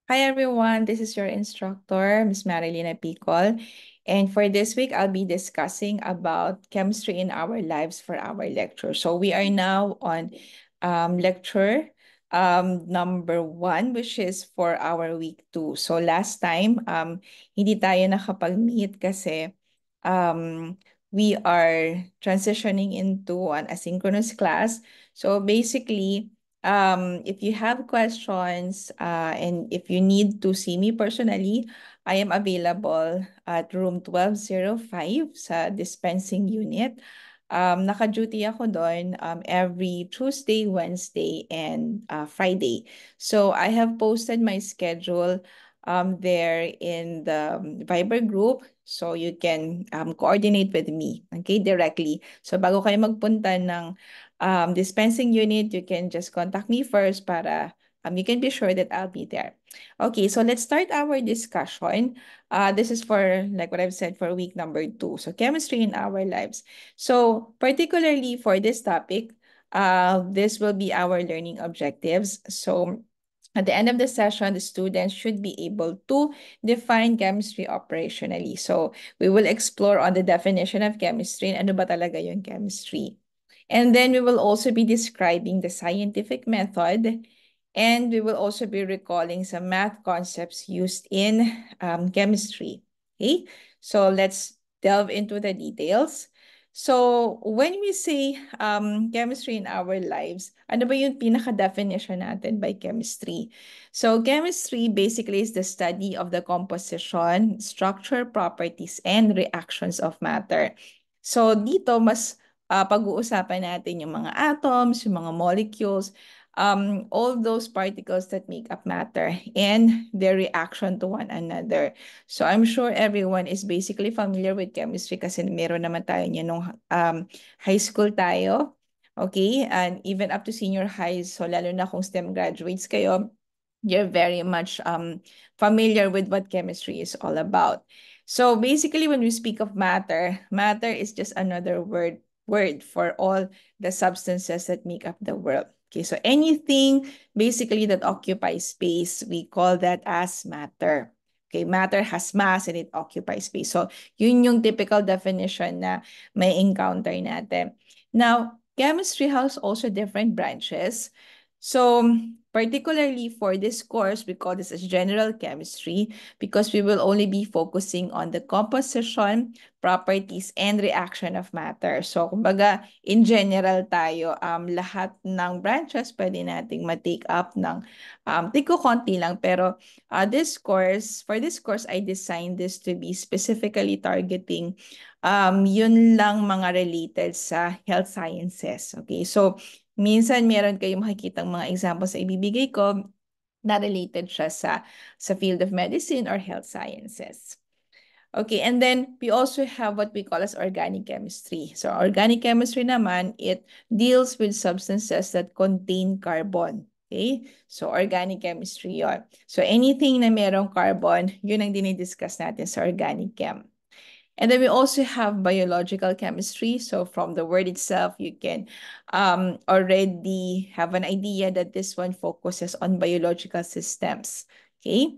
Hi everyone, this is your instructor, Ms. Marilena Picol. And for this week, I'll be discussing about chemistry in our lives for our lecture. So we are now on lecture number 1, which is for our week 2. So last time, hindi tayo nakapag-meet kasi we are transitioning into an asynchronous class. So basically, if you have questions and if you need to see me personally, I am available at room 1205 sa dispensing unit. Naka-duty ako doon every Tuesday, Wednesday, and Friday. So I have posted my schedule there in the Viber group so you can coordinate with me, okay, directly. So bago kayo magpunta ng dispensing unit, you can just contact me first para you can be sure that I'll be there. Okay, so let's start our discussion. This is for, like what I've said, for week number 2. So chemistry in our lives. So particularly for this topic, this will be our learning objectives. So at the end of the session, the students should be able to define chemistry operationally. So we will explore on the definition of chemistry and ano ba talaga yung chemistry. And then we will also be describing the scientific method, and we will also be recalling some math concepts used in chemistry. Okay, so let's delve into the details. So when we say chemistry in our lives, ano ba yung pinaka-definition natin by chemistry? So chemistry basically is the study of the composition, structure, properties, and reactions of matter. So dito mas pag-uusapan natin yung mga atoms, yung mga molecules, all those particles that make up matter and their reaction to one another. So I'm sure everyone is basically familiar with chemistry kasi meron naman tayo niya nung high school tayo. Okay, and even up to senior high, so lalo na kung STEM graduates kayo, you're very much familiar with what chemistry is all about. So basically, when we speak of matter, matter is just another word for all the substances that make up the world. Okay, so anything basically that occupies space, we call that as matter. Okay, matter has mass and it occupies space. So yun yung typical definition na may encounter natin. Now, chemistry has also different branches. So particularly for this course, we call this as general chemistry because we will only be focusing on the composition, properties, and reaction of matter. So, kumbaga, in general tayo, lahat ng branches pwede nating ma-take up ng konti lang. Pero for this course, I designed this to be specifically targeting yun lang mga related sa health sciences. Okay, so minsan meron kayong makikitang mga examples sa ibibigay ko na related siya sa field of medicine or health sciences. Okay, and then we also have what we call as organic chemistry. So organic chemistry naman, it deals with substances that contain carbon. Okay, so organic chemistry yon. So anything na merong carbon, yun ang dinidiscuss natin sa organic chem. And then we also have biological chemistry. So from the word itself, you can already have an idea that this one focuses on biological systems. Okay?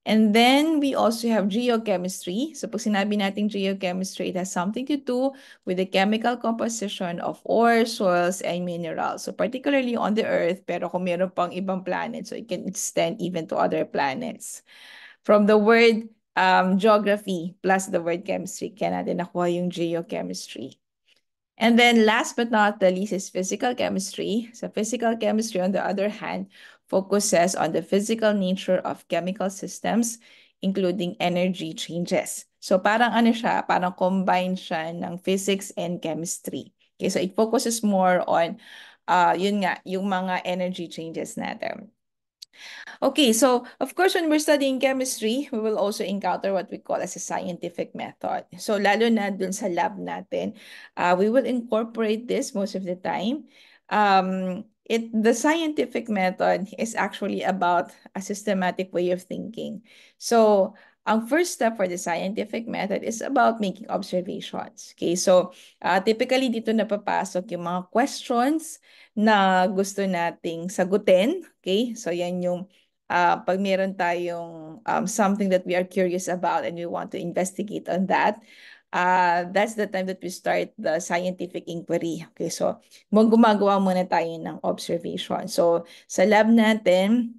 And then we also have geochemistry. So pag sinabi natin geochemistry, it has something to do with the chemical composition of ore, soils, and minerals. So particularly on the Earth, pero kung meron pang ibang planet, so it can extend even to other planets. From the word geography plus the word chemistry, kaya natin nakuha yung geochemistry. And then last but not the least is physical chemistry. So physical chemistry, on the other hand, focuses on the physical nature of chemical systems, including energy changes. So parang ano siya, parang combine siya ng physics and chemistry. Okay, so it focuses more on yun nga, yung mga energy changes natin. Okay, so of course, when we're studying chemistry, we will also encounter what we call as a scientific method. So lalo na dun sa lab natin, we will incorporate this most of the time. The scientific method is actually about a systematic way of thinking. So ang first step for the scientific method is about making observations. Okay, so typically dito napapasok yung mga questions na gusto nating sagutin. Okay, so yan yung pag meron tayong something that we are curious about and we want to investigate on that, that's the time that we start the scientific inquiry. Okay, so gumagawa muna tayo ng observation. So sa lab natin,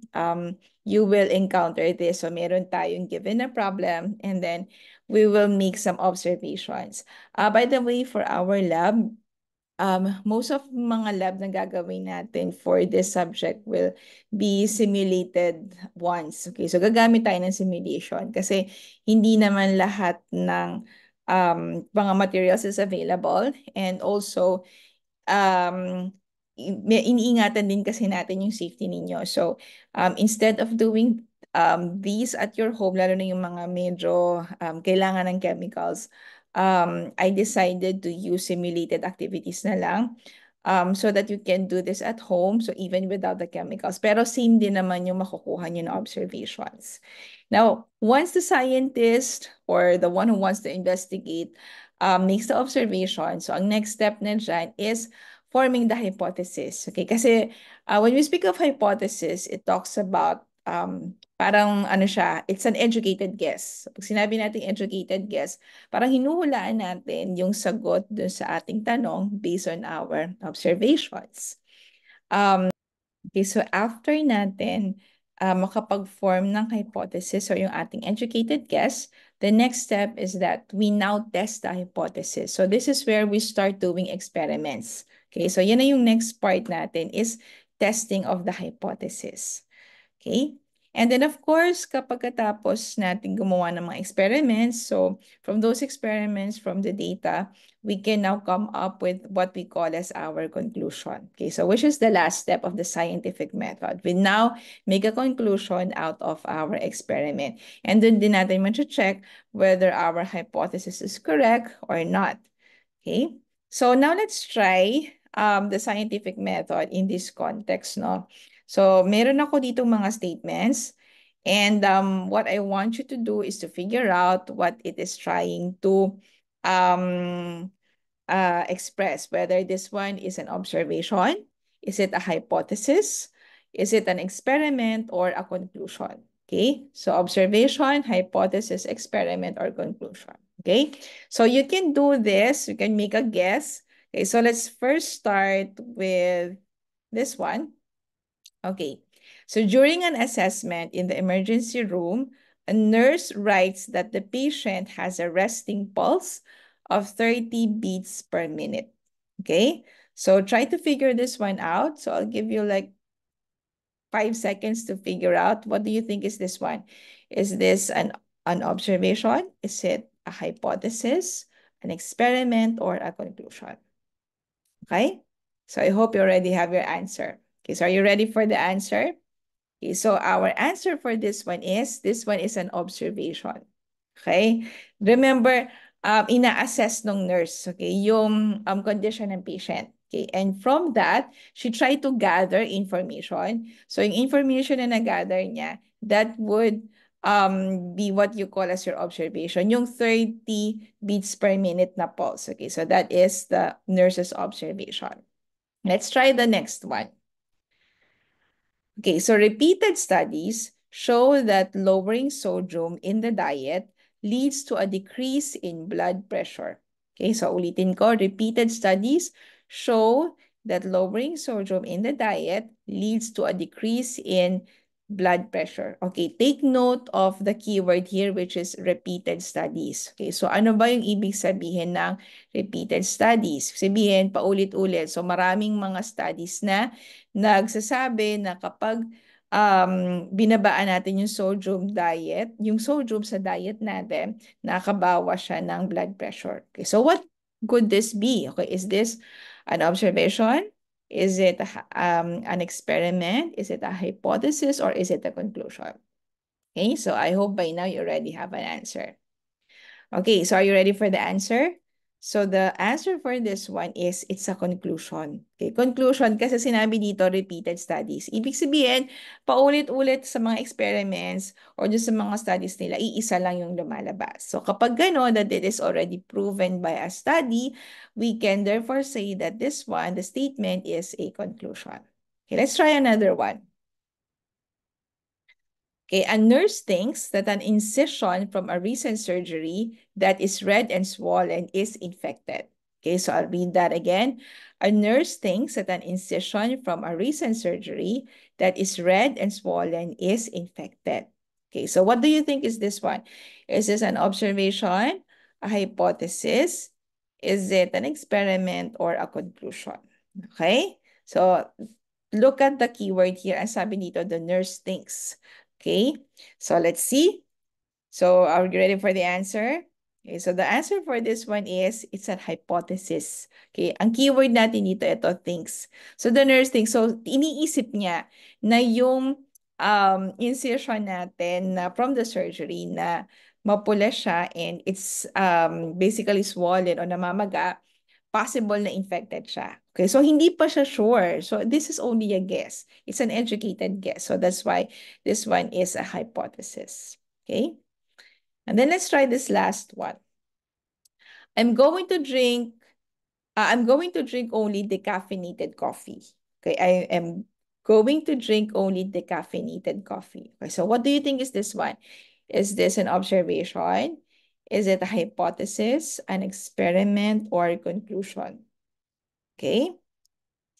you will encounter this. So meron tayong given a problem and then we will make some observations. By the way, for our lab, most of mga lab na gagawin natin for this subject will be simulated once. Okay, so gagamit tayo ng simulation kasi hindi naman lahat ng mga materials is available and also um, iniingatan din kasi natin yung safety ninyo. So, instead of doing these at your home, lalo na yung mga medyo kailangan ng chemicals, I decided to use simulated activities na lang so that you can do this at home, so even without the chemicals. Pero same din naman yung makukuha nyo na observations. Now, once the scientist or the one who wants to investigate makes the observation, so ang next step na dyan is forming the hypothesis. Okay, kasi when we speak of hypothesis, it talks about parang ano siya, it's an educated guess. Pag sinabi natin educated guess, parang hinuhulaan natin yung sagot dun sa ating tanong based on our observations. Okay, so after natin makapag-form ng hypothesis or yung ating educated guess, the next step is that we now test the hypothesis. So this is where we start doing experiments. Okay, so yan na yung next part natin is testing of the hypothesis. Okay? And then of course, kapag katapos natin gumawa ng mga experiments, so from those experiments, from the data, we can now come up with what we call as our conclusion. Okay, so which is the last step of the scientific method. We now make a conclusion out of our experiment. And then din natin check whether our hypothesis is correct or not. Okay, so now let's try the scientific method in this context, no? So, meron ako dito mga statements. And what I want you to do is to figure out what it is trying to um, express. Whether this one is an observation, is it a hypothesis, is it an experiment, or a conclusion? Okay, so observation, hypothesis, experiment, or conclusion. Okay, so you can do this, you can make a guess. Okay, so let's first start with this one. Okay, so during an assessment in the emergency room, a nurse writes that the patient has a resting pulse of 30 beats per minute. Okay, so try to figure this one out. So I'll give you like 5 seconds to figure out. What do you think is this one? Is this an observation? Is it a hypothesis, an experiment, or a conclusion? Okay, so I hope you already have your answer. Okay, so are you ready for the answer? Okay, so our answer for this one is an observation. Okay? Remember, ina-assess ng nurse, okay, yung condition ng patient. Okay, and from that, she tried to gather information. So yung information na na-gather niya, that would be what you call as your observation, yung 30 beats per minute na pulse. Okay, so that is the nurse's observation. Let's try the next one. Okay, so repeated studies show that lowering sodium in the diet leads to a decrease in blood pressure. Okay, so ulitin ko, repeated studies show that lowering sodium in the diet leads to a decrease in blood pressure. Okay, take note of the keyword here, which is repeated studies. Okay, so ano ba yung ibig sabihin ng repeated studies? Sabihin, paulit-ulit. So maraming mga studies na nagsasabi na kapag binabaan natin yung sodium sa diet natin, nakabawa siya ng blood pressure. Okay, so what could this be? Okay, is this an observation? Is it an experiment? Is it a hypothesis or is it a conclusion? Okay, so I hope by now you already have an answer. Okay, so are you ready for the answer? So the answer for this one is it's a conclusion. Okay, conclusion kasi sinabi dito repeated studies. Ibig sabihin, paulit-ulit sa mga experiments or sa mga studies nila, iisa lang yung lumalabas. So kapag gano'n that it is already proven by a study, we can therefore say that this one, the statement is a conclusion. Okay, let's try another one. Okay, a nurse thinks that an incision from a recent surgery that is red and swollen is infected. Okay, so I'll read that again. A nurse thinks that an incision from a recent surgery that is red and swollen is infected. Okay, so what do you think is this one? Is this an observation, a hypothesis? Is it an experiment or a conclusion? Okay, so look at the keyword here. Ang sabi dito, the nurse thinks. Okay, so let's see. So are you ready for the answer? Okay, so the answer for this one is it's a hypothesis. Okay, ang keyword natin dito, ito, thinks. So the nurse thinks, so iniisip niya na yung incision natin na from the surgery na mapula siya and it's basically swollen o namamaga, possible na infected siya. Okay, so hindi pa siya sure. So this is only a guess. It's an educated guess. So that's why this one is a hypothesis. Okay, and then let's try this last one. I'm going to drink, I'm going to drink only decaffeinated coffee. Okay, I am going to drink only decaffeinated coffee. Okay, so what do you think is this one? Is this an observation? Is it a hypothesis, an experiment, or a conclusion? Okay.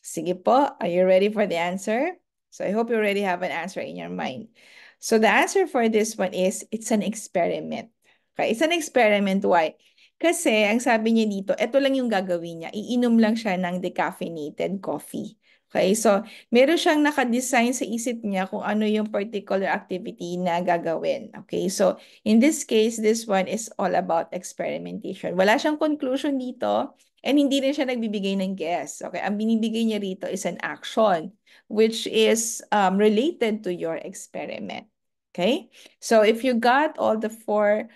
Sige po, are you ready for the answer? So I hope you already have an answer in your mind. So the answer for this one is, it's an experiment. Okay, it's an experiment. Why? Kasi ang sabi niya dito, ito lang yung gagawin niya. Iinom lang siya ng decaffeinated coffee. Okay, so meron siyang nakadesign sa isip niya kung ano yung particular activity na gagawin. Okay, so in this case, this one is all about experimentation. Wala siyang conclusion dito. And hindi rin siya nagbibigay ng guess. Okay, ang binibigay niya rito is an action which is related to your experiment. Okay, so if you got all the four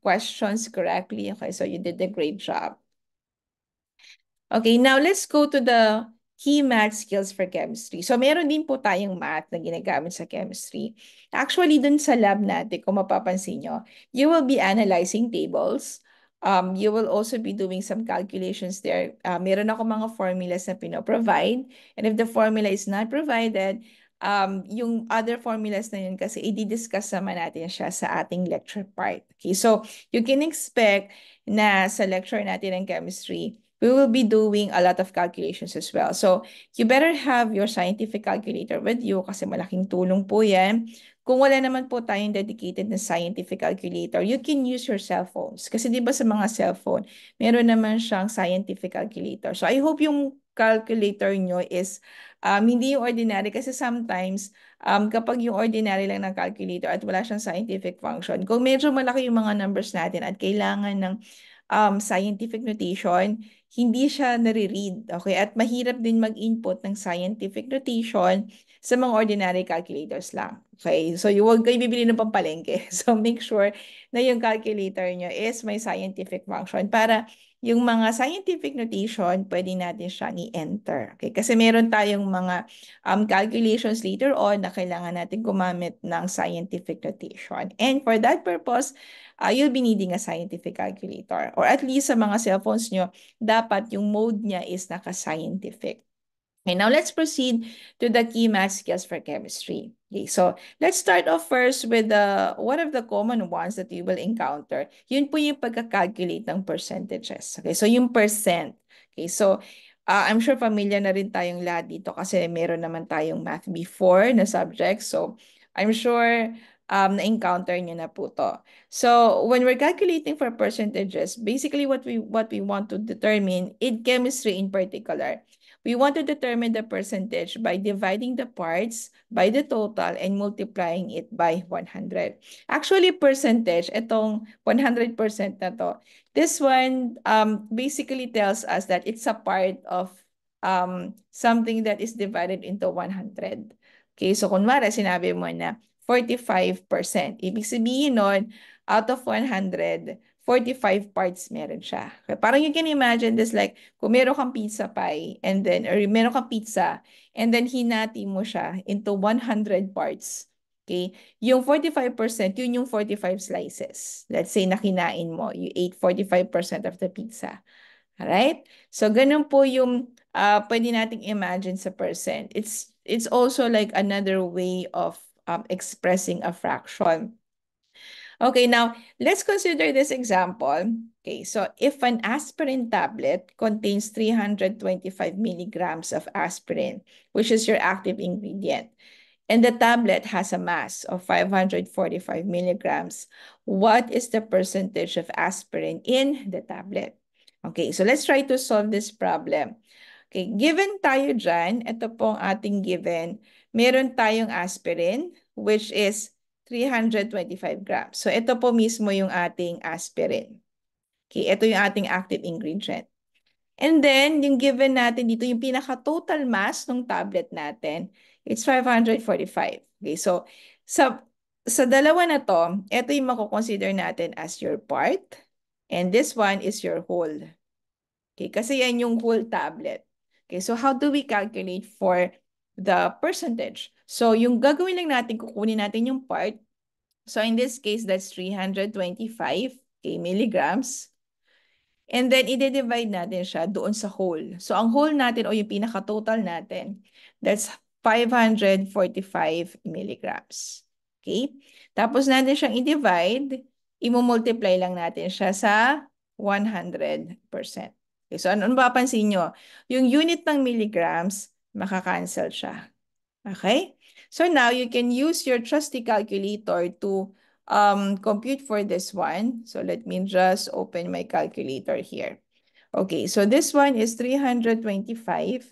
questions correctly, okay, so you did a great job. Okay, now let's go to the key math skills for chemistry. So meron din po tayong math na ginagamit sa chemistry. Actually, dun sa lab natin, kung mapapansin nyo, you will be analyzing tables. You will also be doing some calculations there. Meron ako mga formulas na pino-provide. And if the formula is not provided, yung other formulas na yun kasi i-discuss naman natin siya sa ating lecture part. Okay, so you can expect na sa lecture natin ng chemistry, we will be doing a lot of calculations as well. So, you better have your scientific calculator with you kasi malaking tulong po yan. Kung wala naman po tayong dedicated na scientific calculator, you can use your cell phones. Kasi di ba sa mga cellphone, meron naman siyang scientific calculator. So, I hope yung calculator nyo is hindi yung ordinary kasi sometimes kapag yung ordinary lang ng calculator at wala siyang scientific function, kung medyo malaki yung mga numbers natin at kailangan ng scientific notation, hindi siya nare-read. Okay? At mahirap din mag-input ng scientific notation sa mga ordinary calculators lang. Okay? So, huwag kayo bibili ng pampalengke. So, make sure na yung calculator nyo is may scientific function para yung mga scientific notation, pwede natin siyang i-enter. Okay? Kasi meron tayong mga calculations later on na kailangan natin gumamit ng scientific notation. And for that purpose, you'll be needing a scientific calculator. Or at least sa mga cellphones nyo, dapat yung mode niya is naka-scientific. Okay, now let's proceed to the key math skills for chemistry. Okay, so let's start off first with one of the common ones that you will encounter. Yun po yung pagka-calculate ng percentages. Okay, so yung percent. Okay, so I'm sure familiar na rin tayong lahat dito kasi meron naman tayong math before na subject. So I'm sure na-encounter nyo na po to. So when we're calculating for percentages, basically what we want to determine in chemistry in particular, we want to determine the percentage by dividing the parts by the total and multiplying it by 100. Actually, percentage, itong 100% na to, this one basically tells us that it's a part of something that is divided into 100. Okay, so kunwari sinabi mo na 45%. Ibig sabihin nun, out of 100, 45 parts meron siya. Okay, parang you can imagine this like, kung meron kang pizza pie, and then, or meron kang pizza, and then hinati mo siya into 100 parts. Okay? Yung 45%, yun yung 45 slices. Let's say na kinain mo, you ate 45% of the pizza. Alright? So, ganun po yung pwede nating imagine sa percent. It's also like another way of expressing a fraction. Okay, now let's consider this example. Okay, so if an aspirin tablet contains 325 milligrams of aspirin, which is your active ingredient, and the tablet has a mass of 545 milligrams, what is the percentage of aspirin in the tablet? Okay, so let's try to solve this problem. Okay, given tayo dyan, ito pong ating given, meron tayong aspirin, which is 325 grams. So ito po mismo yung ating aspirin. Okay, ito yung ating active ingredient. And then, yung given natin dito, yung pinaka-total mass ng tablet natin, it's 545. Okay, so sa dalawa na to, ito yung mako-consider natin as your part. And this one is your whole. Okay, kasi yan yung whole tablet. Okay, so how do we calculate for the percentage? So yung gagawin lang natin, kukunin natin yung part. So in this case, that's 325 milligrams. And then, i-divide natin siya doon sa whole. So, ang whole natin o yung pinaka-total natin, that's 545 milligrams. Okay? Tapos natin siyang i-divide, i-multiply lang natin siya sa 100%. Okay, so, ano mapapansin nyo? Yung unit ng milligrams, makakancel siya. Okay? So now you can use your trusty calculator to compute for this one. So let me just open my calculator here. Okay, so this one is 325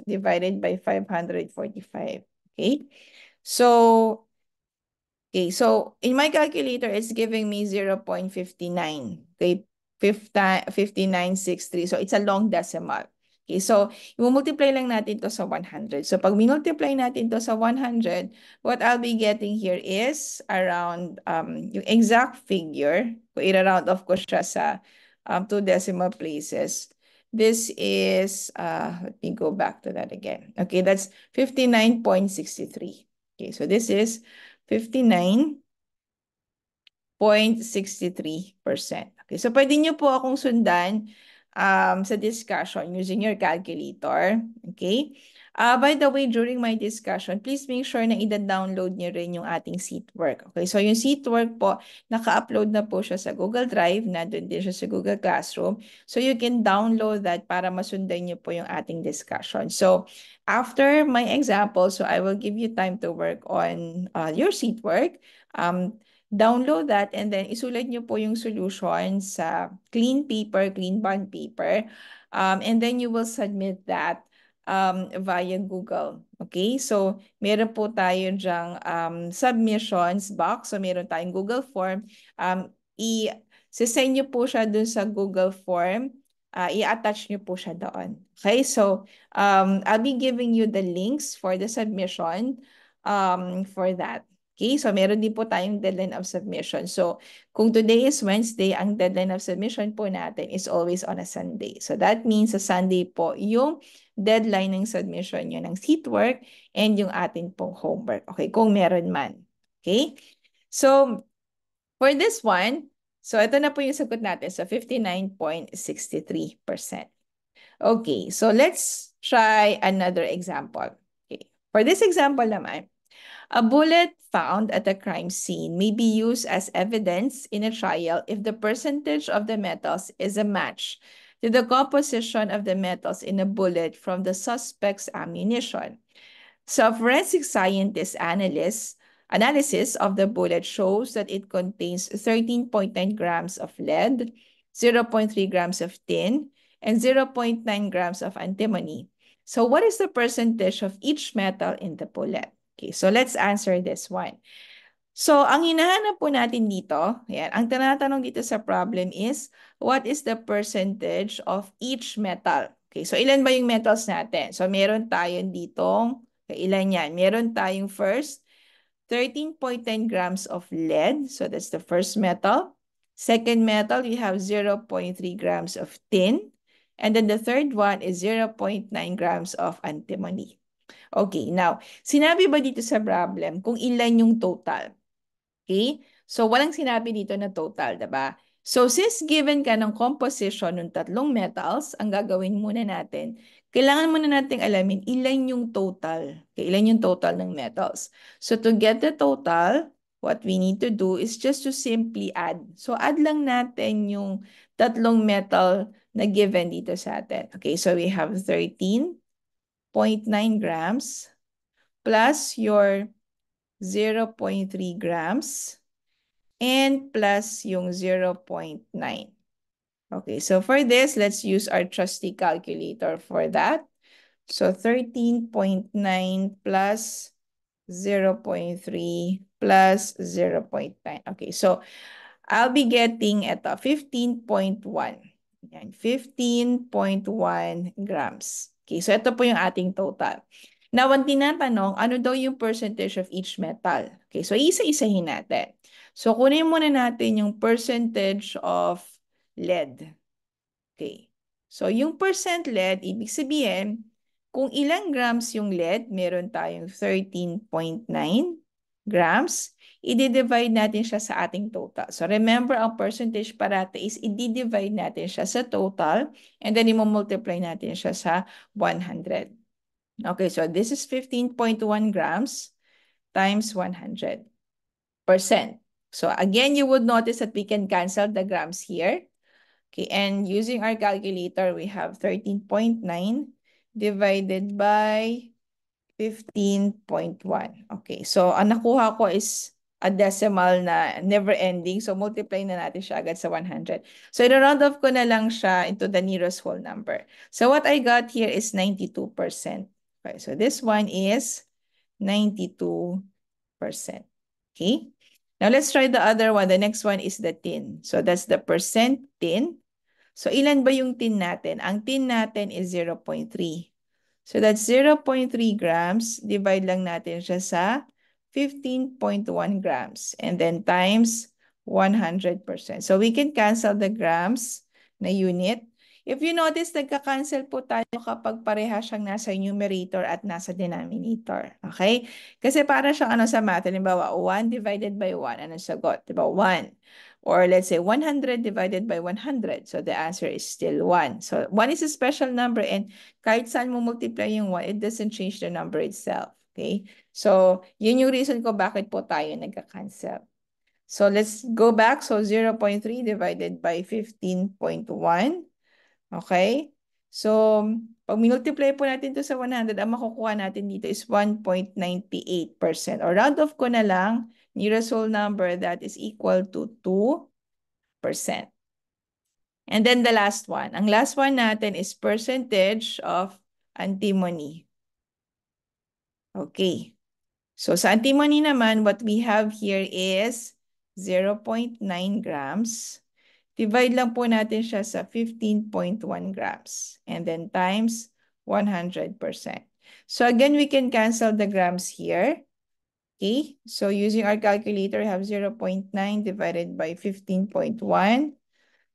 divided by 545. Okay, so in my calculator, it's giving me 0.59. Okay, 5963. So it's a long decimal. Okay, so i-multiply lang natin to sa 100. So pag minultiply natin to sa 100, what I'll be getting here is around yung exact figure. Kung i-round off ko siya sa 2 decimal places. This is, let me go back to that again. Okay, that's 59.63. Okay, so this is 59.63%. Okay, so pwede nyo po akong sundan sa discussion using your calculator. Okay? By the way, during my discussion, please make sure na i-download nyo rin yung ating seatwork. Okay, so yung seatwork po, naka-upload na po siya sa Google Drive, nandun din siya sa Google Classroom. So you can download that para masundan nyo po yung ating discussion. So after my example, so I will give you time to work on your seatwork. Download that and then isulat nyo po yung solution sa clean paper, clean bond paper. And then you will submit that via Google. Okay? So, meron po tayo dyang submissions box. So, meron tayong Google form. I-send nyo po siya dun sa Google form. I-attach nyo po siya doon. Okay? So, I'll be giving you the links for the submission for that. Okay, so meron din po tayong deadline of submission. So, kung today is Wednesday, ang deadline of submission po natin is always on a Sunday. So, that means sa Sunday po yung deadline ng submission nyo ng seatwork and yung atin pong homework. Okay, kung meron man. Okay? So, for this one, so ito na po yung sagot natin sa 59.63%. Okay, so let's try another example. Okay. For this example naman, a bullet found at a crime scene may be used as evidence in a trial if the percentage of the metals is a match to the composition of the metals in a bullet from the suspect's ammunition. So forensic scientist analysis of the bullet shows that it contains 13.9 grams of lead, 0.3 grams of tin, and 0.9 grams of antimony. So what is the percentage of each metal in the bullet? Okay, so let's answer this one. So, ang hinahanap po natin dito, yan, ang tinatanong dito sa problem is, what is the percentage of each metal? Okay, so ilan ba yung metals natin? So, meron tayong ditong, ilan yan? Meron tayong first, 13.10 grams of lead. So, that's the first metal. Second metal, we have 0.3 grams of tin. And then the third one is 0.9 grams of antimony. Okay, now, sinabi ba dito sa problem kung ilan yung total? Okay? So, walang sinabi dito na total, diba? So, since given ka ng composition ng tatlong metals, ang gagawin muna natin, kailangan muna nating alamin ilan yung total. Okay, ilan yung total ng metals. So to get the total, what we need to do is just to simply add. So add lang natin yung tatlong metal na given dito sa atin. Okay, so we have 13.9 grams plus your 0.3 grams and plus yung 0.9. Okay, so for this, let's use our trusty calculator for that. So 13.9 plus 0.3 plus 0.9. Okay, so I'll be getting ito, 15.1. Yan, 15.1 grams. Okay, so ito po yung ating total. Now, ang tinatanong, ano daw yung percentage of each metal? Okay, so isa-isahin natin. So, kunin muna natin yung percentage of lead. Okay. So, yung percent lead, ibig sabihin, kung ilang grams yung lead, meron tayong 13.9 grams, i-divide natin siya sa ating total. So, remember, ang percentage parate is i-divide natin siya sa total and then i-multiply natin siya sa 100. Okay, so this is 15.1 grams times 100%. So, again, you would notice that we can cancel the grams here. Okay, and using our calculator, we have 13.9 divided by 15.1. Okay, so ang nakuha ko is a decimal na never ending. So multiply na natin siya agad sa 100. So i-round off ko na lang siya into the nearest whole number. So what I got here is 92%. Okay, so this one is 92%. Okay, now let's try the other one. The next one is the tin. So that's the percent tin. So, ilan ba yung tin natin? Ang tin natin is 0.3. So, that's 0.3 grams. Divide lang natin siya sa 15.1 grams. And then times 100%. So, we can cancel the grams na unit. If you notice, nagka-cancel po tayo kapag pareha siyang nasa numerator at nasa denominator. Okay? Kasi para siyang ano sa math, halimbawa, 1 divided by 1. Anong sagot? Diba? 1. Or let's say 100 divided by 100. So the answer is still 1. So 1 is a special number and kahit saan mo multiply yung 1, it doesn't change the number itself. Okay? So yun yung reason ko bakit po tayo nagka-cancel. So let's go back. So 0.3 divided by 15.1. Okay? So pag multiply po natin to sa 100, ang makukuha natin dito is 1.98%. Or round off ko na lang, nearest whole number that is equal to 2%. And then the last one. Ang last one natin is percentage of antimony. Okay. So sa antimony naman, what we have here is 0.9 grams. Divide lang po natin siya sa 15.1 grams. And then times 100%. So again, we can cancel the grams here. Okay, so using our calculator, we have 0.9 divided by 15.1.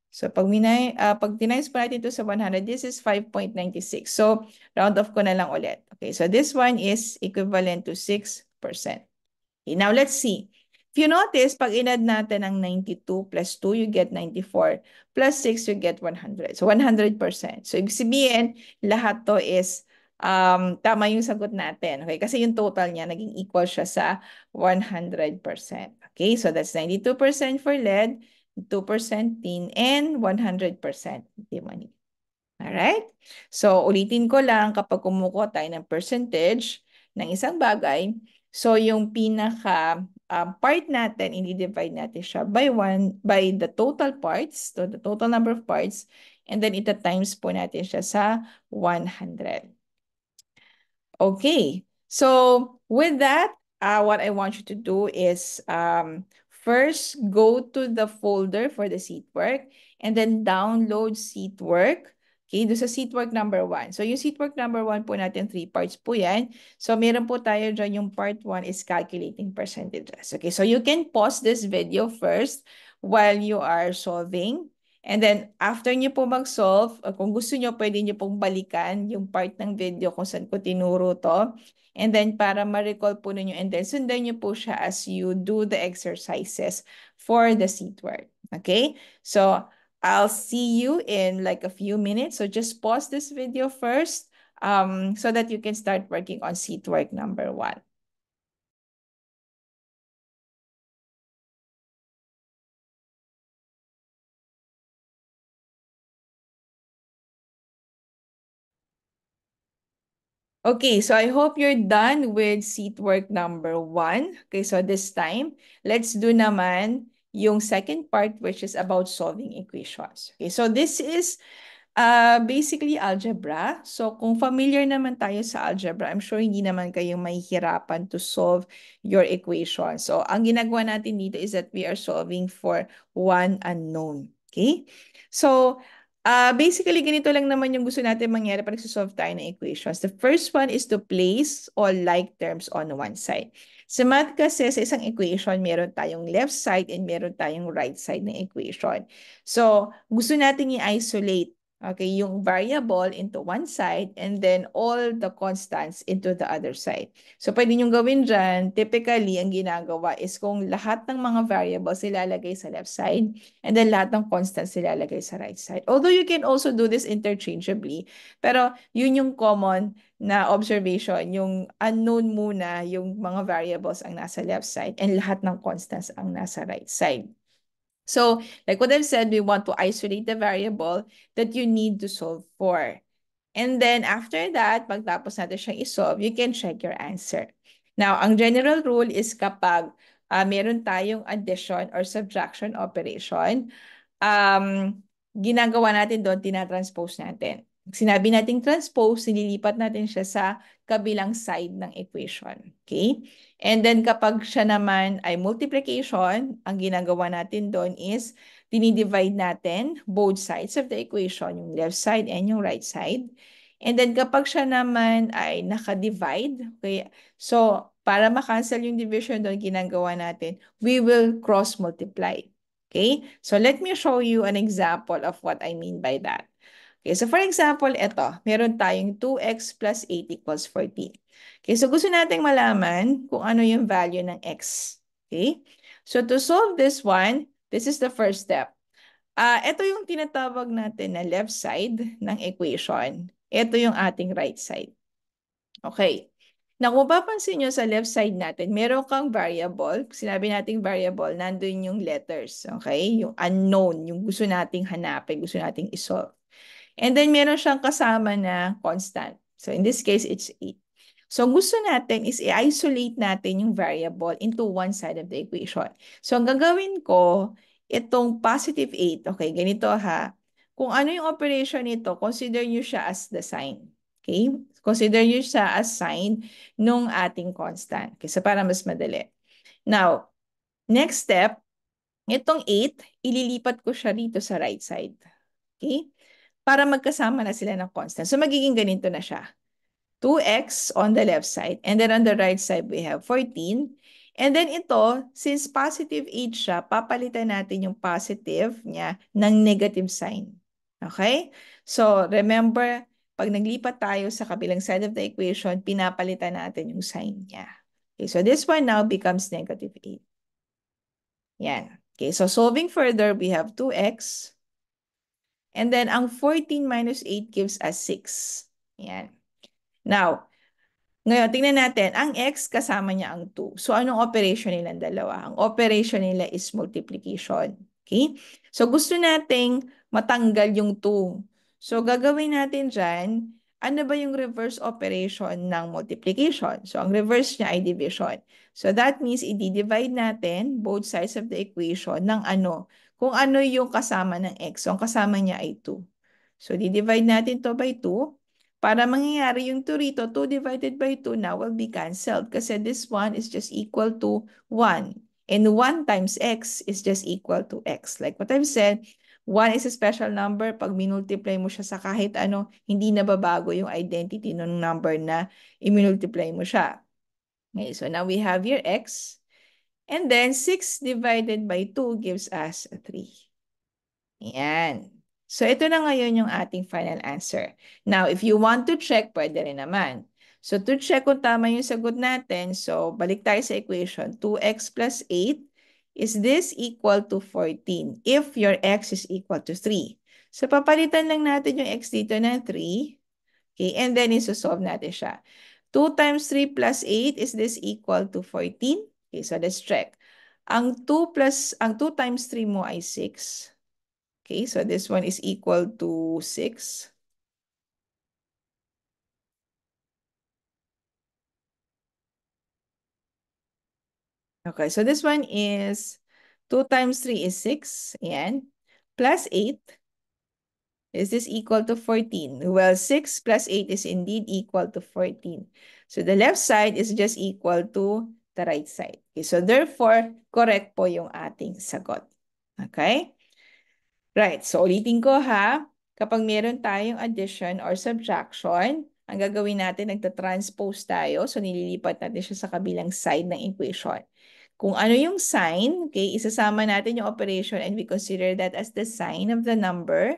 So pag tinimes po natin ito sa 100, this is 5.96. So round off ko na lang ulit. Okay, so this one is equivalent to 6%. Okay, now let's see. If you notice, pag inad natin ang 92 plus 2, you get 94. Plus 6, you get 100. So 100%. So ibig sabihin, lahat to is tama yung sagot natin. Okay? Kasi yung total niya, naging equal siya sa 100%. Okay? So that's 92% for lead, 2% tin, and 100% antimony. Alright? So, ulitin ko lang kapag kumukuha tayo ng percentage ng isang bagay, so yung pinaka part natin, i-divide natin siya by the total parts, so the total number of parts, and then ita times po natin siya sa 100. Okay, so with that, what I want you to do is first go to the folder for the seat work and then download seat work. Okay, doon sa seat work number 1. So yung seat work number 1 po natin, 3 parts po yan. So meron po tayo dyan, yung part 1 is calculating percentages. Okay, so you can pause this video first while you are solving. And then, after nyo po mag-solve, kung gusto nyo, pwede nyo pong balikan yung part ng video kung saan ko tinuro to. And then, para ma-recall po ninyo, and then sundan nyo po siya as you do the exercises for the seat work. Okay? So, I'll see you in like a few minutes. So, just pause this video first so that you can start working on seat work number 1. Okay, so I hope you're done with seat work number 1. Okay, so this time, let's do naman yung second part, which is about solving equations. Okay, so this is basically algebra. So kung familiar naman tayo sa algebra, I'm sure hindi naman kayong mahihirapan to solve your equation. So ang ginagawa natin dito is that we are solving for one unknown. Okay? So basically ganito lang naman yung gusto natin mangyari pag nagsosolve tayo ng equations. The first one is to place all like terms on one side. Sa math kasi, sa isang equation, meron tayong left side and meron tayong right side ng equation. So, gusto natin i-isolate, okay, yung variable into one side and then all the constants into the other side. So, pwede nyo gawin dyan, typically, ang ginagawa is kung lahat ng mga variables ilalagay sa left side and then lahat ng constants ilalagay sa right side. Although you can also do this interchangeably, pero yun yung common na observation, yung unknown muna, yung mga variables ang nasa left side and lahat ng constants ang nasa right side. So, like what I've said, we want to isolate the variable that you need to solve for. And then after that, pagtapos natin siyang isolve, you can check your answer. Now, ang general rule is kapag meron tayong addition or subtraction operation, ginagawa natin doon, tinatranspose natin. Sinabi nating transpose, nililipat natin siya sa kabilang side ng equation. Okay? And then kapag siya naman ay multiplication, ang ginagawa natin doon is dinidivide natin both sides of the equation, yung left side and yung right side. And then kapag siya naman ay naka-divide, okay, so para ma-cancel yung division doon, ginagawa natin, we will cross-multiply. Okay? So let me show you an example of what I mean by that. Okay, so for example, ito, meron tayong 2x plus 8 equals 14. Okay, so gusto nating malaman kung ano yung value ng x. Okay? So to solve this one, this is the first step. Ito yung tinatawag natin na left side ng equation. Ito yung ating right side. Okay. Na kung papansin nyo sa left side natin, meron kang variable. Sinabi nating variable, nandun yung letters. Okay? Yung unknown, yung gusto nating hanapin, gusto nating isolve. And then meron siyang kasama na constant. So in this case, it's 8. So ang gusto natin is i-isolate natin yung variable into one side of the equation. So ang gagawin ko, itong positive 8, okay, ganito ha. Kung ano yung operation nito, consider nyo siya as the sign. Okay? Consider nyo siya as sign nung ating constant. Okay, so para mas madali. Now, next step, itong 8, ililipat ko siya dito sa right side. Okay? Para magkasama na sila ng constant. So magiging ganito na siya. 2x on the left side. And then on the right side, we have 14. And then ito, since positive 8 siya, papalitan natin yung positive niya ng negative sign. Okay? So remember, pag naglipat tayo sa kabilang side of the equation, pinapalitan natin yung sign niya. Okay, so this one now becomes negative 8. Yan. Okay, so solving further, we have 2x. And then, ang 14 minus 8 gives us 6. Yan. Now, ngayon, tingnan natin. Ang x, kasama niya ang 2. So, anong operation nilang dalawa? Ang operation nila is multiplication. Okay? So, gusto nating matanggal yung 2. So, gagawin natin dyan, ano ba yung reverse operation ng multiplication? So, ang reverse niya ay division. So, that means i-divide natin both sides of the equation ng ano? Kung ano yung kasama ng x. So, ang kasama niya ay 2. So, di-divide natin to by 2. Para mangyayari yung 2 rito, 2 divided by 2 now will be cancelled kasi this one is just equal to 1. And 1 times x is just equal to x. Like what I've said, 1 is a special number. Pag minultiply mo siya sa kahit ano, hindi nababago yung identity ng number na iminultiply mo siya. Okay, so now we have your x. And then 6 divided by 2 gives us a 3. Yan. So, ito na ngayon yung ating final answer. Now, if you want to check, pwede rin naman. So, to check kung tama yung sagot natin, so, balik tayo sa equation. 2x plus 8, is this equal to 14? If your x is equal to 3. So, papalitan lang natin yung x dito ng 3. Okay, and then isosolve natin siya. 2 times 3 plus 8, is this equal to 14? Okay, so let's check. Ang 2 times 3 mo ay 6. Okay, so this one is equal to 6. Okay, so this one is 2 times 3 is 6. Ayan. Plus 8. Is this equal to 14? Well, 6 plus 8 is indeed equal to 14. So the left side is just equal to the right side. Okay, so therefore, correct po yung ating sagot. Okay? Right, so ulitin ko ha. Kapag meron tayong addition or subtraction, ang gagawin natin, nagtatranspose tayo. So nililipat natin siya sa kabilang side ng equation. Kung ano yung sign, okay, isasama natin yung operation and we consider that as the sign of the number.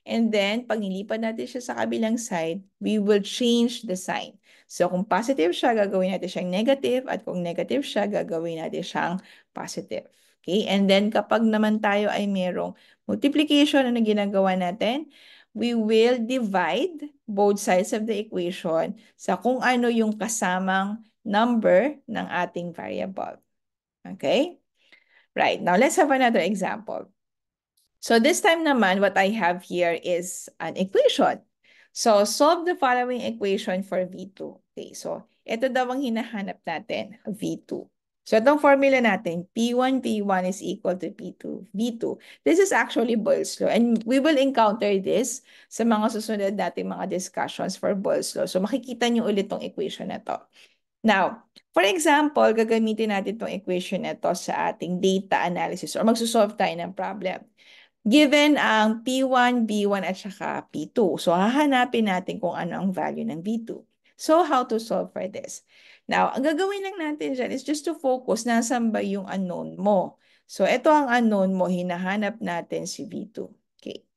And then, pag nilipat natin siya sa kabilang side, we will change the sign. So kung positive siya, gagawin natin siyang negative. At kung negative siya, gagawin natin siyang positive. Okay, and then kapag naman tayo ay merong multiplication na ginagawa natin, we will divide both sides of the equation sa kung ano yung kasamang number ng ating variable. Okay? Right. Now, let's have another example. So this time naman, what I have here is an equation. So solve the following equation for V2. Okay, so ito daw ang hinahanap natin, V2. So itong formula natin, P1, P1 is equal to P2, V2. This is actually Boyle's law and we will encounter this sa mga susunod nating mga discussions for Boyle's law. So makikita niyo ulit tong equation na to. Now, for example, gagamitin natin itong equation na to sa ating data analysis or magsosolve tayo ng problem. Given ang P1, B1 at saka P2. So, hahanapin natin kung ano ang value ng V2. So, how to solve for this? Now, ang gagawin lang natin dyan is just to focus nasan ba yung unknown mo. So, ito ang unknown mo, hinahanap natin si V2. Okay.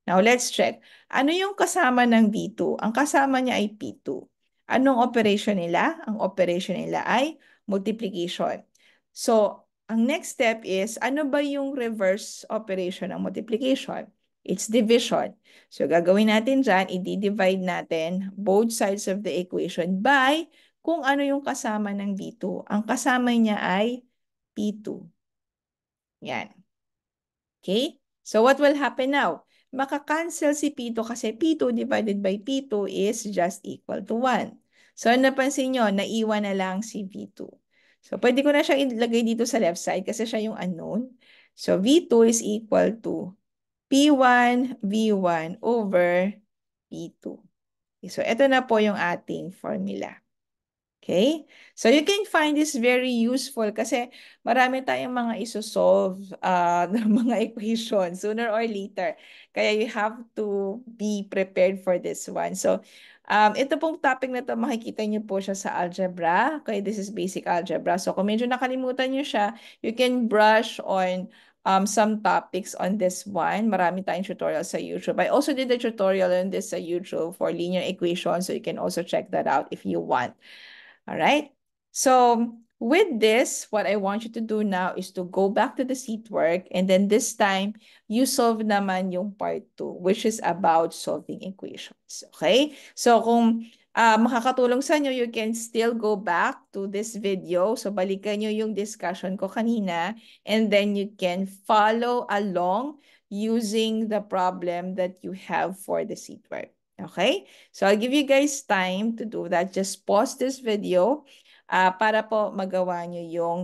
Now, let's check. Ano yung kasama ng V2? Ang kasama niya ay P2. Anong operation nila? Ang operation nila ay multiplication. So, ang next step is, ano ba yung reverse operation ng multiplication? It's division. So, gagawin natin dyan, i-divide natin both sides of the equation by kung ano yung kasama ng V2. Ang kasama niya ay P2. Yan. Okay? So, what will happen now? Maka-cancel si P2 kasi P2 divided by P2 is just equal to 1. So, napansin nyo, naiwan na lang si V2. So, pwede ko na siya ilagay dito sa left side kasi siya yung unknown. So, V2 is equal to P1 V1 over P2. Okay, so, ito na po yung ating formula. Okay? So, you can find this very useful kasi marami tayong mga isosolve ng mga equation sooner or later. Kaya you have to be prepared for this one. So, ito pong topic na to, makikita niyo po siya sa algebra. Okay, this is basic algebra. So, kung medyo nakalimutan niyo siya, you can brush on some topics on this one. Marami tayong tutorial sa YouTube. I also did a tutorial on this sa YouTube for linear equations. So, you can also check that out if you want. All right. So with this, what I want you to do now is to go back to the seat work. And then this time, you solve naman yung part 2, which is about solving equations. Okay? So kung makakatulong sa inyo, you can still go back to this video. So balikan nyo yung discussion ko kanina. And then you can follow along using the problem that you have for the seat work. Okay? So I'll give you guys time to do that. Just pause this video para po magawa nyo yung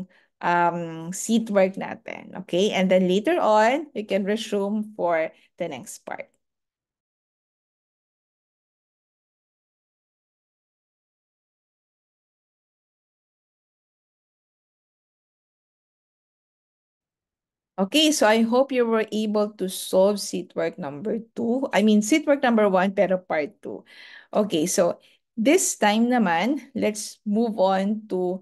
seat work natin. Okay? And then later on, you can resume for the next part. Okay, so I hope you were able to solve seat work number 2. I mean, seat work number 1, pero part 2. Okay, so this time naman, let's move on to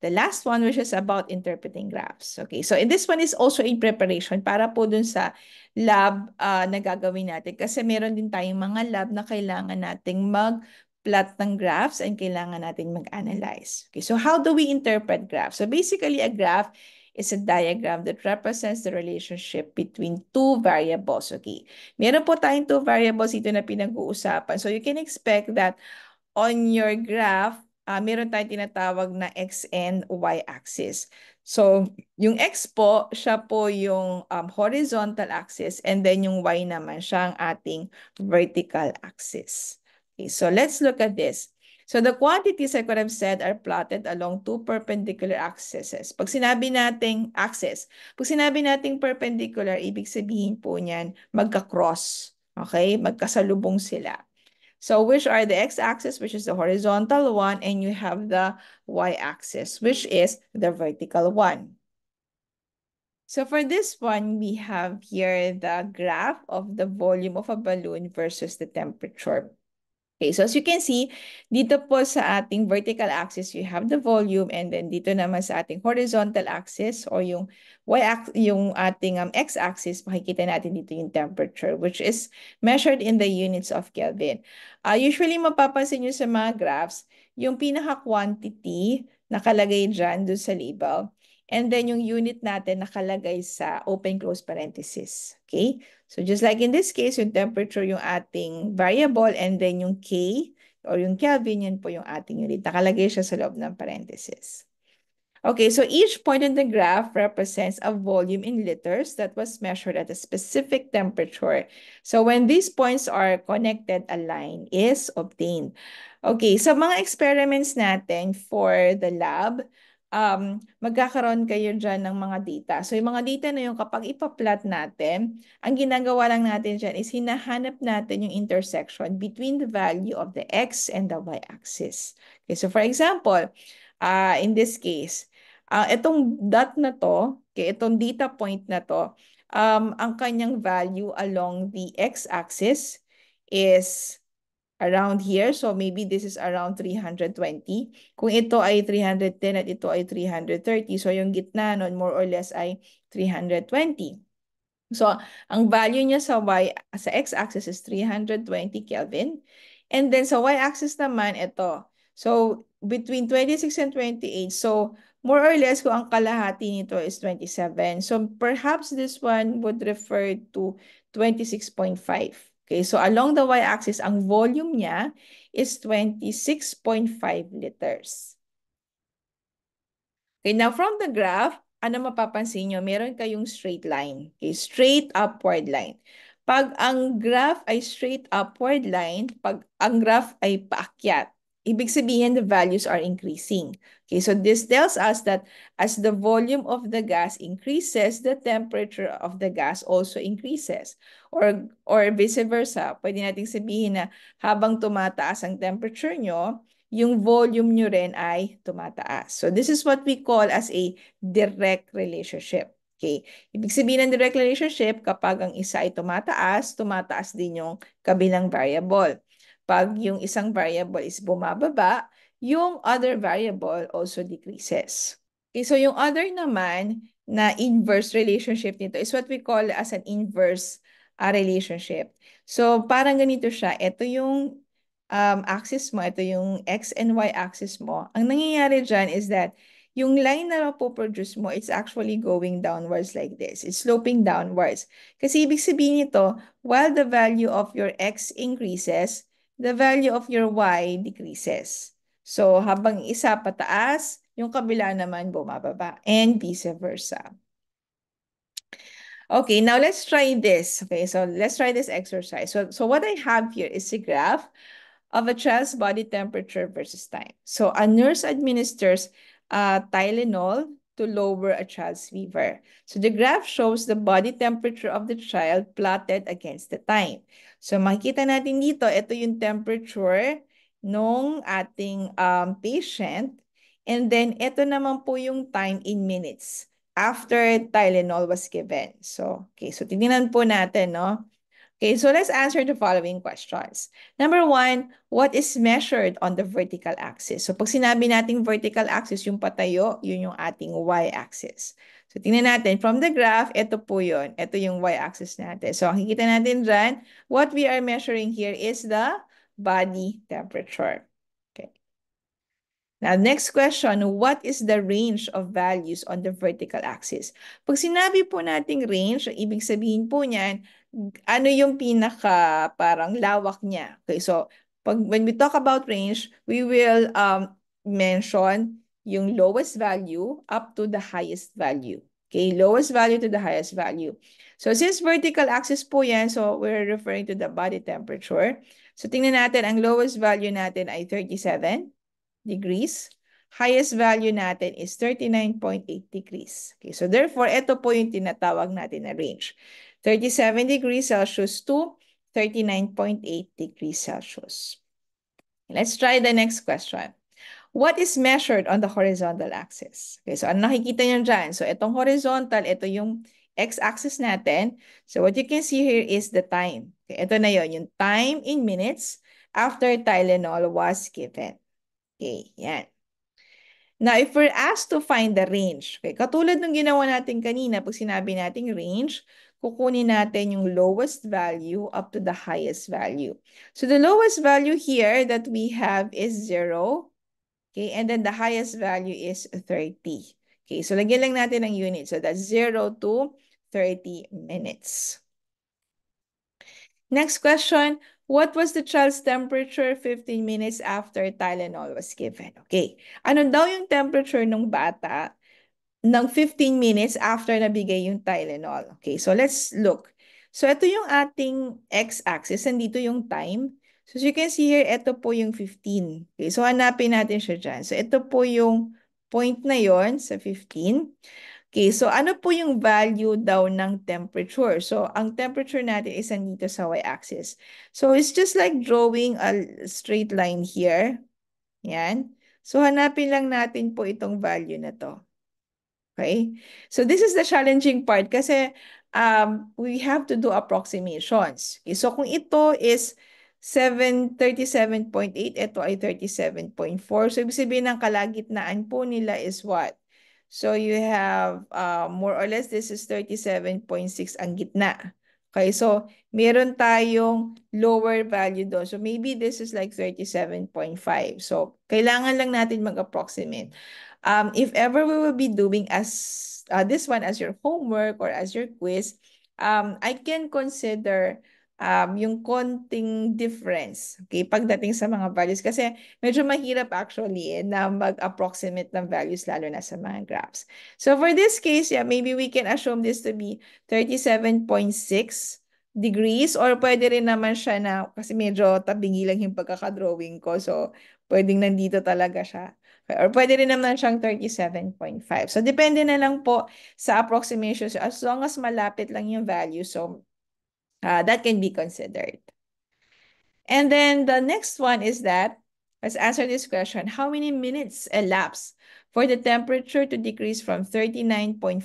the last one, which is about interpreting graphs. Okay, so this one is also in preparation para po dun sa lab na gagawin natin. Kasi meron din tayong mga lab na kailangan nating mag-plot ng graphs and kailangan nating mag-analyze. Okay, so how do we interpret graphs? So basically, a graph is a diagram that represents the relationship between two variables. Okay. Meron po tayong two variables dito na pinag-uusapan. So you can expect that on your graph, meron tayong tinatawag na X and Y axis. So, yung X po, siya po yung horizontal axis and then yung Y naman, siya ang ating vertical axis. Okay, so let's look at this. So the quantities, like what I've said, are plotted along two perpendicular axes. Pag sinabi nating axis, pag sinabi nating perpendicular, ibig sabihin po niyan, magka-cross. Okay? Magkasalubong sila. So which are the x-axis, which is the horizontal one, and you have the y-axis, which is the vertical one. So for this one, we have here the graph of the volume of a balloon versus the temperature. Okay, so as you can see, dito po sa ating vertical axis, you have the volume, and then dito naman sa ating horizontal axis or yung yung ating x-axis, makikita natin dito yung temperature, which is measured in the units of Kelvin. Usually, mapapansin nyo sa mga graphs, yung pinaka-quantity nakalagay dyan dun sa label, and then yung unit natin nakalagay sa open-close parenthesis. Okay? So just like in this case, yung temperature yung ating variable and then yung K or yung Kelvin, yun po yung ating unit. Nakalagay siya sa loob ng parenthesis. Okay, so each point in the graph represents a volume in liters that was measured at a specific temperature. So when these points are connected, a line is obtained. Okay, so mga experiments natin for the lab, magkakaroon kayo dyan ng mga data. So yung mga data na yung kapag ipa-plot natin, ang ginagawa lang natin dyan is hinahanap natin yung intersection between the value of the x and the y-axis. Okay, so for example, in this case, itong dot na to, okay, itong data point na to, ang kanyang value along the x-axis is around here. So maybe this is around 320. Kung ito ay 310 at ito ay 330, so yung gitna nun more or less ay 320. So, ang value niya sa x-axis is 320 Kelvin. And then sa y-axis naman, ito. So, between 26 and 28. So, more or less, kung ang kalahati nito is 27. So, perhaps this one would refer to 26.5. Okay, so along the y-axis, ang volume niya is 26.5 liters. Okay, now from the graph, ano mapapansin nyo? Meron kayong straight line. Okay, straight upward line. Pag ang graph ay straight upward line, pag ang graph ay paakyat, ibig sabihin the values are increasing. Okay, so this tells us that as the volume of the gas increases, the temperature of the gas also increases. Or vice versa, pwede nating sabihin na habang tumataas ang temperature nyo, yung volume nyo rin ay tumataas. So this is what we call as a direct relationship. Okay. Ibig sabihin ng direct relationship, kapag ang isa ay tumataas, tumataas din yung kabilang variable. Pag yung isang variable is bumababa, yung other variable also decreases. Okay, so yung other naman na inverse relationship nito is what we call as an inverse relationship. So parang ganito siya. Ito yung axis mo, ito yung X and Y axis mo, ang nangyayari dyan is that yung line na mapoproduce mo, it's actually going downwards like this. It's sloping downwards. Kasi ibig sabihin nito, while the value of your X increases, the value of your Y decreases. So habang isa pataas, yung kabila naman bumababa, and vice versa. Okay, now let's try this. Okay, so let's try this exercise. So what I have here is a graph of a child's body temperature versus time. So a nurse administers Tylenol to lower a child's fever. So the graph shows the body temperature of the child plotted against the time. So makikita natin dito, ito yung temperature nung ating patient. And then ito naman po yung time in minutes after Tylenol was given. So, okay, so tingnan po natin, no? Okay, so let's answer the following questions. Number one, what is measured on the vertical axis? So pag sinabi nating vertical axis, yung patayo, yun yung ating y-axis. So tingnan natin, from the graph, ito po yun. Ito yung y-axis natin. So makikita natin dyan, what we are measuring here is the body temperature. Okay. Now, next question, what is the range of values on the vertical axis? Pag sinabi po nating range, ang ibig sabihin po niyan, ano yung pinaka parang lawak niya. Okay, so when we talk about range, we will mention yung lowest value up to the highest value. Okay, lowest value to the highest value. So since vertical axis po yan, so we're referring to the body temperature. So tingnan natin, ang lowest value natin ay 37 degrees. Highest value natin is 39.8 degrees. Okay, so therefore, ito po yung tinatawag natin na range. 37 degrees Celsius to 39.8 degrees Celsius. Let's try the next question. What is measured on the horizontal axis? Okay, so ano nakikita nyo dyan? So itong horizontal, ito yung x-axis natin. So what you can see here is the time. Okay, ito na yon, yung time in minutes after Tylenol was given. Okay, yan. Now, if we're asked to find the range, okay, katulad ng ginawa natin kanina, pag sinabi nating range, kukunin natin yung lowest value up to the highest value. So the lowest value here that we have is 0. Okay, and then the highest value is 30. Okay, so lagyan lang natin ng unit. So that's 0 to 30 minutes. Next question, what was the child's temperature 15 minutes after Tylenol was given? Okay, ano daw yung temperature ng bata ng 15 minutes after nabigay yung Tylenol? Okay, so let's look. So ito yung ating x-axis, nandito yung time. So as you can see here, ito po yung 15. Okay, so hanapin natin siya dyan. So ito po yung point na yon sa 15. Okay, so ano po yung value daw ng temperature? So, ang temperature natin is nandito sa y-axis. So, it's just like drawing a straight line here. Yan. So, hanapin lang natin po itong value na to. Okay? So, this is the challenging part kasi we have to do approximations. Okay, so, kung ito is 37.8, ito ay 37.4. So, ibig sabihin ng kalagitnaan po nila is what? So you have more or less this is 37.6 ang gitna. Okay, so meron tayong lower value doon. So maybe this is like 37.5. So kailangan lang natin mag-approximate. If ever we will be doing as this one as your homework or as your quiz, I can consider yung konting difference, okay, pagdating sa mga values. Kasi medyo mahirap actually na mag-approximate ng values lalo na sa mga graphs. So for this case, yeah, maybe we can assume this to be 37.6 degrees or pwede rin naman siya na, kasi medyo tabingi lang yung pagkakadrawing ko. So pwedeng nandito talaga siya. Or pwede rin naman siyang 37.5. So depende na lang po sa approximations. As long as malapit lang yung value, so that can be considered. And then the next one is that, let's answer this question, how many minutes elapse for the temperature to decrease from 39.4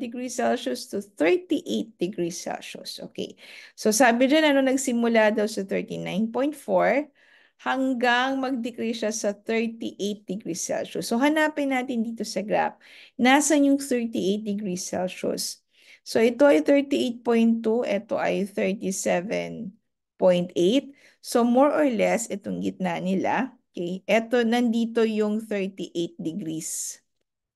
degrees Celsius to 38 degrees Celsius? Okay. So sabi dyan, ano nagsimula daw sa 39.4 hanggang mag-decrease siya sa 38 degrees Celsius. So hanapin natin dito sa graph, nasan yung 38 degrees Celsius? So ito ay 38.2, ito ay 37.8. So more or less, itong gitna nila, okay, ito, nandito yung 38 degrees.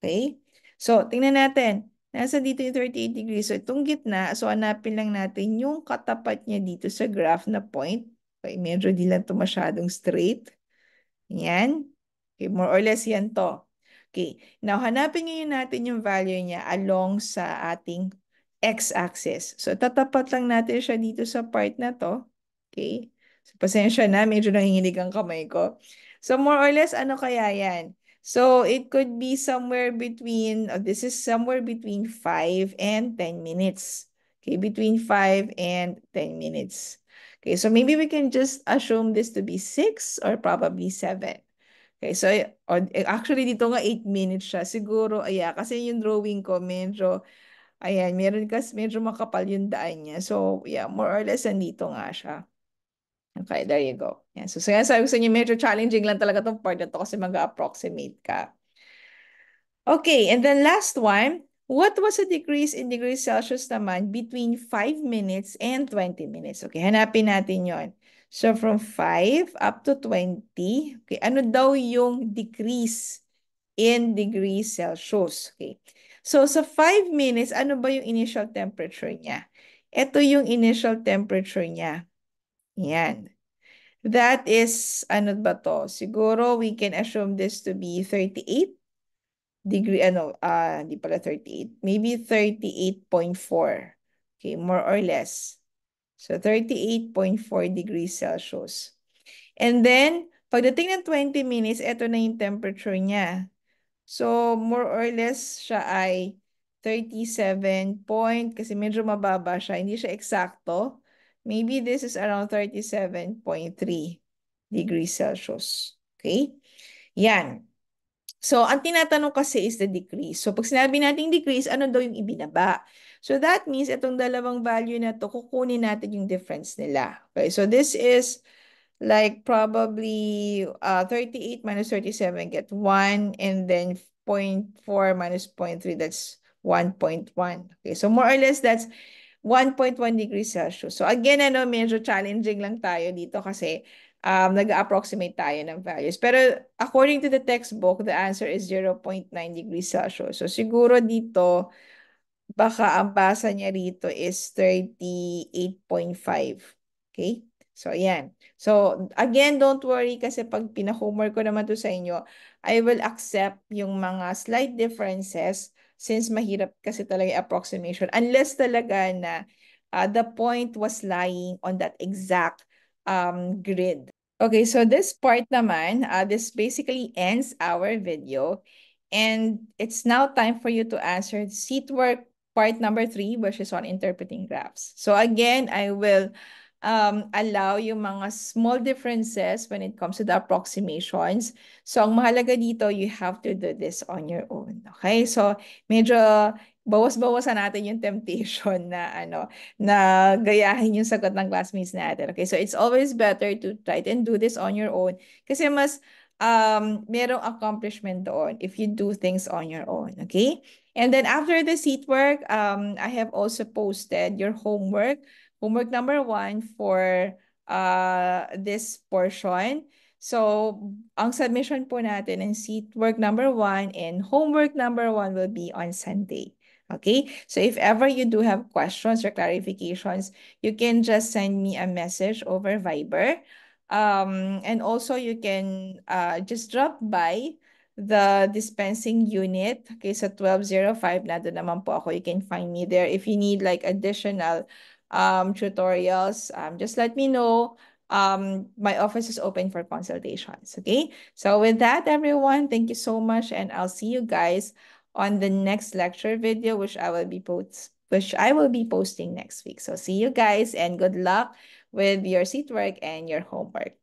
Okay? So, tingnan natin. Nasa dito yung 38 degrees. So, itong gitna, so hanapin lang natin yung katapat niya dito sa graph na point. Okay, medyo di lang ito masyadong straight. Yan. Okay, more or less yan to. Okay, now hanapin ngayon natin yung value niya along sa ating x-axis. So, tatapat lang natin siya dito sa part na to. Okay. So, pasensya na, medyo nanginginig ang kamay ko. So, more or less, ano kaya yan? So, it could be somewhere between, this is somewhere between 5 and 10 minutes. Okay, between 5 and 10 minutes. Okay, so maybe we can just assume this to be 6 or probably 7. Okay, so actually dito nga 8 minutes siya. Siguro, kasi yung drawing ko medyo, ayan, meron kasi medyo makapal yung daan niya. So, yeah, more or less nandito nga siya. Okay, there you go. Yan. So, sabi ko sa inyo, medyo challenging lang talaga tong part na to kasi mag-approximate ka. Okay, and then last one, what was the decrease in degrees Celsius naman between 5 minutes and 20 minutes? Okay, hanapin natin yon. So from 5 up to 20, okay, ano daw yung decrease in degrees Celsius? Okay. So sa 5 minutes, ano ba yung initial temperature niya? Ito yung initial temperature niya. Yan. That is, ano ba to? Siguro we can assume this to be 38 degree, hindi pala 38. Maybe 38.4. Okay, more or less. So 38.4 degrees Celsius. And then, pagdating ng 20 minutes, ito na yung temperature niya. So, more or less siya ay 37 point, kasi medyo mababa siya. Hindi siya eksakto. Maybe this is around 37.3 degrees Celsius. Okay? Yan. So, ang tinatanong kasi is the decrease. So, pag sinabi natin decrease, ano daw yung ibinaba? So, that means itong dalawang value na to, kukunin natin yung difference nila. Okay, so this is like probably 38 minus 37 get 1, and then 0.4 minus 0.3, that's 1.1. Okay, so more or less that's 1.1 degrees Celsius. So again, medyo challenging lang tayo dito kasi nag-approximate tayo ng values. Pero according to the textbook, the answer is 0.9 degrees Celsius. So siguro dito, baka ang basa niya rito is 38.5. Okay? So, yan. So, again, don't worry kasi pag pina-homework ko naman to sa inyo, I will accept yung mga slight differences since mahirap kasi talaga yung approximation. Unless talaga na the point was lying on that exact grid. Okay, so this part naman, this basically ends our video. And it's now time for you to answer seat work part number 3, which is on interpreting graphs. So again, I will allow yung mga small differences when it comes to the approximations. So ang mahalaga dito, you have to do this on your own. Okay? So medyo bawas-bawasan natin yung temptation na na gayahin yung sagot ng classmates natin. Okay? So it's always better to try and do this on your own kasi mas merong accomplishment doon if you do things on your own. Okay? And then after the seat work, I have also posted your homework. Homework number 1 for this portion. So, ang submission po natin ng seat work number 1 and homework number 1 will be on Sunday. Okay? So, if ever you do have questions or clarifications, you can just send me a message over Viber. And also, you can just drop by the dispensing unit. Okay, so 1205, nandun naman po ako. You can find me there. If you need like additional tutorials, just let me know. My office is open for consultations. Okay, so with that, everyone, thank you so much, and I'll see you guys on the next lecture video, which I will be posting next week. So see you guys, and good luck with your seat work and your homework.